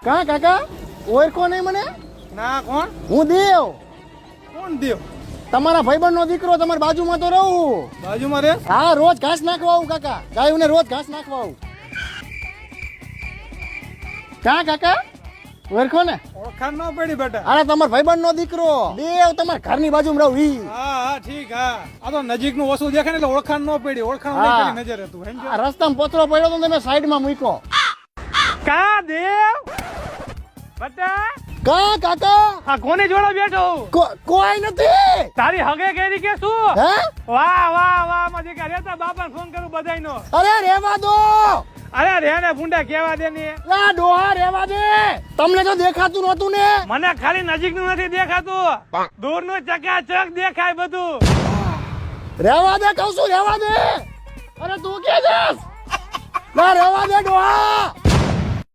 કા કાકા ઓળખો નહીં મને? ના કોણ? હું દેવ, કોણ દેવ? તમારા ભાઈબંધનો દીકરો. તમારી બાજુમાં તો રહું. બાજુમાં રે? હા, રોજ ઘાસ નાખવા આવું કાકા. ગાયોને રોજ ઘાસ નાખવા આવું. કા કાકા ઓળખો ને? ઓળખાણ ન પડી બેટા. અરે તમારા ભાઈબંધનો દીકરો દેવ, તમારા ઘરની બાજુમાં રહું ઈ. હા હા ઠીક. હા આ તો નજીક નું ઓછું દેખાય ને એટલે ઓળખાણ ન પડી. ઓળખાણ હા. ઓળી નજર હતું સમજો. આ રસ્તામાં પોતરો પડ્યો તો તમે સાઈડમાં મૂક્યો. કા દેવ બટા કા કાકા આ કોની જોડે બેઠો? કોઈ નથી. તારી હગે કેરી કે શું? હે? વાહ વાહ વાહ માં દીકરા રેતા બાપાને ફોન કરું બધાયનો. અરે રેવા દો. અરે રે ને ભૂંડા કેવા દે ને. આ ડોહા રેવા દે. તમને તો દેખાતું નહોતું ને. મને ખાલી નજીક નું નથી દેખાતું, દૂર નું ચકાચક દેખાય બધું. રેવા દે કહું છું, રેવા દે. અરે તું કે જસ? ના રેવા દે ડોહા.